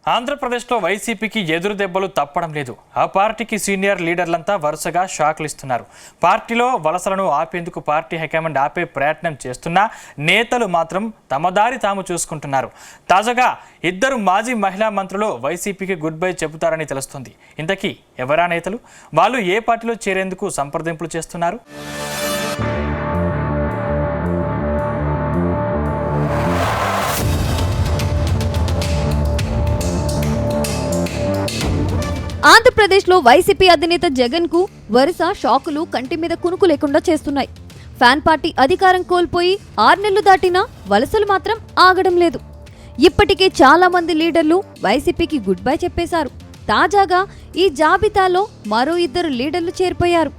ఆంధ్రప్రదేశ్లో వైసీపీకి ఎదురు దెబ్బలు తప్పడం లేదు. ఆ పార్టీకి సీనియర్ లీడర్లంతా వరుసగా షాక్లు ఇస్తున్నారు. పార్టీలో వలసలను ఆపేందుకు పార్టీ హైకమాండ్ ఆపే ప్రయత్నం చేస్తున్నా నేతలు మాత్రం తమ దారి తాము చూసుకుంటున్నారు. తాజాగా ఇద్దరు మాజీ మహిళా మంత్రులు వైసీపీకి గుడ్ బై చెబుతారని తెలుస్తుంది. ఇంతకీ ఎవరా నేతలు? వాళ్ళు ఏ పార్టీలో చేరేందుకు సంప్రదింపులు చేస్తున్నారు? ఆంధ్రప్రదేశ్లో వైసీపీ అధినేత జగన్ కు వరుస షాకులు కంటి మీద కునుకు లేకుండా చేస్తున్నాయి. ఫ్యాన్ పార్టీ అధికారం కోల్పోయి 6 నెలలు దాటినా వలసలు మాత్రం ఆగడం లేదు. ఇప్పటికే చాలా మంది లీడర్లు వైసీపీకి గుడ్ బై చెప్పేశారు. తాజాగా ఈ జాబితాలో మరో 2 లీడర్లు చేరిపోయారు.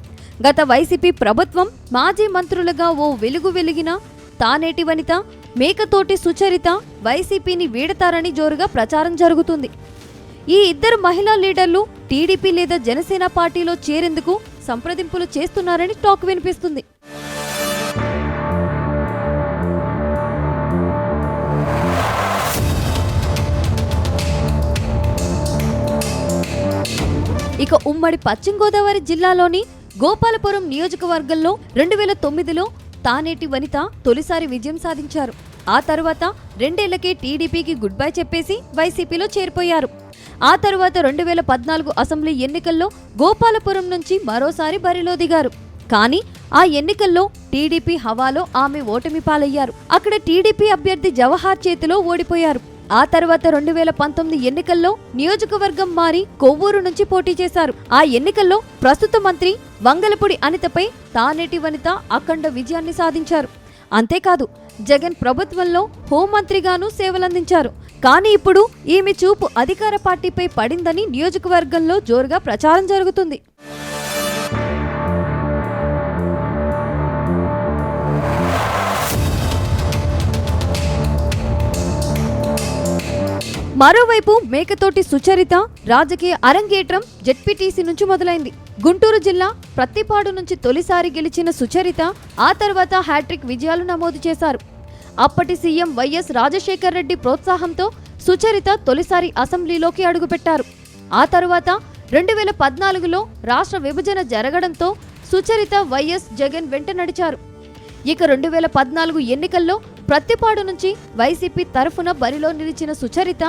గత వైసీపీ ప్రభుత్వం మాజీ మంత్రులుగా ఓ వెలుగు వెలిగిన తానేటి వనిత, మేకతోటి సుచరిత వైసీపీని వీడతారని జోరుగా ప్రచారం జరుగుతుంది. ఈ 2 మహిళా లీడర్లు టీడీపీ లేదా జనసేన పార్టీలో చేరేందుకు సంప్రదింపులు చేస్తున్నారని టాక్ వినిపిస్తుంది. ఇక ఉమ్మడి పశ్చిమ గోదావరి జిల్లాలోని గోపాలపురం నియోజకవర్గంలో 2009లో తానేటి వనిత తొలిసారి విజయం సాధించారు. ఆ తర్వాత 2 ఏళ్లకే టీడీపీకి గుడ్ బై చెప్పేసి వైసీపీలో చేరిపోయారు. ఆ తర్వాత 2014 అసెంబ్లీ ఎన్నికల్లో గోపాలపురం నుంచి మరోసారి బరిలో దిగారు. కానీ ఆ ఎన్నికల్లో టీడీపీ హవాలో ఆమె ఓటమి పాలయ్యారు. అక్కడ టీడీపీ అభ్యర్థి జవహర్ చేతిలో ఓడిపోయారు. ఆ తర్వాత 2019 ఎన్నికల్లో నియోజకవర్గం మారి కొవ్వూరు నుంచి పోటీ చేశారు. ఆ ఎన్నికల్లో ప్రస్తుత మంత్రి వంగలపూడి అనితపై తానేటి వనిత అఖండ విజయాన్ని సాధించారు. అంతేకాదు జగన్ ప్రభుత్వంలో హోంమంత్రిగానూ సేవలందించారు. కానీ ఇప్పుడు ఈమె చూపు అధికార పార్టీపై పడిందని నియోజకవర్గంలో జోరుగా ప్రచారం జరుగుతుంది. మరోవైపు మేకతోటి సుచరిత రాజకీయ అరంగేట్రం జెడ్పీటీసీ నుంచి మొదలైంది. గుంటూరు జిల్లా ప్రత్తిపాడు నుంచి తొలిసారి గెలిచిన సుచరిత ఆ తర్వాత హ్యాట్రిక్ విజయాలు నమోదు చేశారు. అప్పటి సీఎం వైఎస్ రాజశేఖర్ రెడ్డి ప్రోత్సాహంతో సుచరిత తొలిసారి అసెంబ్లీలోకి అడుగుపెట్టారు. ఆ తరువాత 2014లో రాష్ట్ర విభజన జరగడంతో సుచరిత వైఎస్ జగన్ వెంట నడిచారు. ఇక 2014 ఎన్నికల్లో ప్రత్తిపాడు నుంచి వైసీపీ తరఫున బరిలో నిలిచిన సుచరిత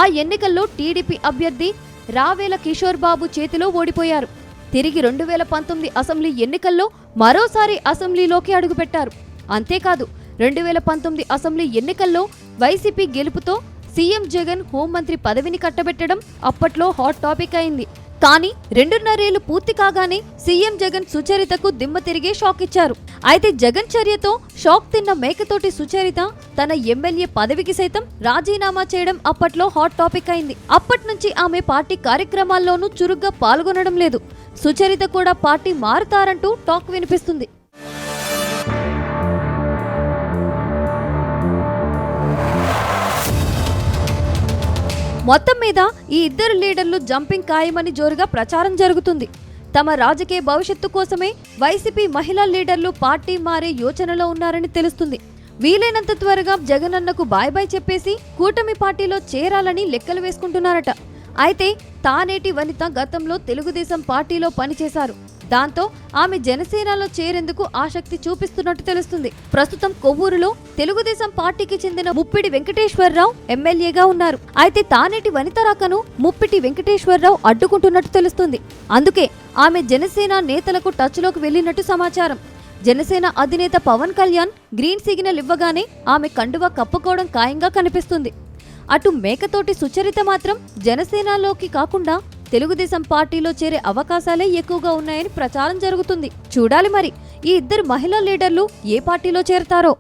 ఆ ఎన్నికల్లో టీడీపీ అభ్యర్థి రావేల కిషోర్ బాబు చేతిలో ఓడిపోయారు. తిరిగి 2019 అసెంబ్లీ ఎన్నికల్లో మరోసారి అసెంబ్లీలోకి అడుగుపెట్టారు. అంతేకాదు 2019 అసెంబ్లీ ఎన్నికల్లో వైసీపీ గెలుపుతో సీఎం జగన్ హోంమంత్రి పదవిని కట్టబెట్టడం అప్పట్లో హాట్ టాపిక్ అయింది. కానీ 2.5 ఏళ్లు పూర్తి కాగానే సీఎం జగన్ సుచరితకు దిమ్మ తిరిగే షాక్ ఇచ్చారు. అయితే జగన్ చర్యతో షాక్ తిన్న మేకతోటి సుచరిత తన ఎమ్మెల్యే పదవికి సైతం రాజీనామా చేయడం అప్పట్లో హాట్ టాపిక్ అయింది. అప్పటి నుంచి ఆమె పార్టీ కార్యక్రమాల్లోనూ చురుగ్గా పాల్గొనడం లేదు. సుచరిత కూడా పార్టీ మారుతారంటూ టాక్ వినిపిస్తుంది. మొత్తం మీద ఈ 2 లీడర్లు జంపింగ్ ఖాయమని జోరుగా ప్రచారం జరుగుతుంది. తమ రాజకీయ భవిష్యత్తు కోసమే వైసీపీ మహిళా లీడర్లు పార్టీ మారే యోచనలో ఉన్నారని తెలుస్తుంది. వీలైనంత త్వరగా జగనన్నకు బాయ్ బాయ్ చెప్పేసి కూటమి పార్టీలో చేరాలని లెక్కలు వేసుకుంటున్నారట. అయితే తానేటి వనిత గతంలో తెలుగుదేశం పార్టీలో పనిచేశారు. దాంతో ఆమె జనసేనలో చేరేందుకు ఆసక్తి చూపిస్తున్నట్టు తెలుస్తుంది. ప్రస్తుతం కొవ్వూరులో తెలుగుదేశం పార్టీకి చెందిన ముప్పిడి వెంకటేశ్వరరావు ఎమ్మెల్యేగా ఉన్నారు. అయితే తానేటి వనిత రాకను ముప్పిటి వెంకటేశ్వరరావు అడ్డుకుంటున్నట్టు తెలుస్తుంది. అందుకే ఆమె జనసేన నేతలకు టచ్లోకి వెళ్లినట్టు సమాచారం. జనసేన అధినేత పవన్ కళ్యాణ్ గ్రీన్ సిగ్నల్ ఇవ్వగానే ఆమె కండువా కప్పుకోవడం ఖాయంగా కనిపిస్తుంది. అటు మేకతోటి సుచరిత మాత్రం జనసేనలోకి కాకుండా తెలుగుదేశం పార్టీలో చేరే అవకాశాలే ఎక్కువగా ఉన్నాయని ప్రచారం జరుగుతుంది. చూడాలి మరి ఈ 2 మహిళా లీడర్లు ఏ పార్టీలో చేరతారో.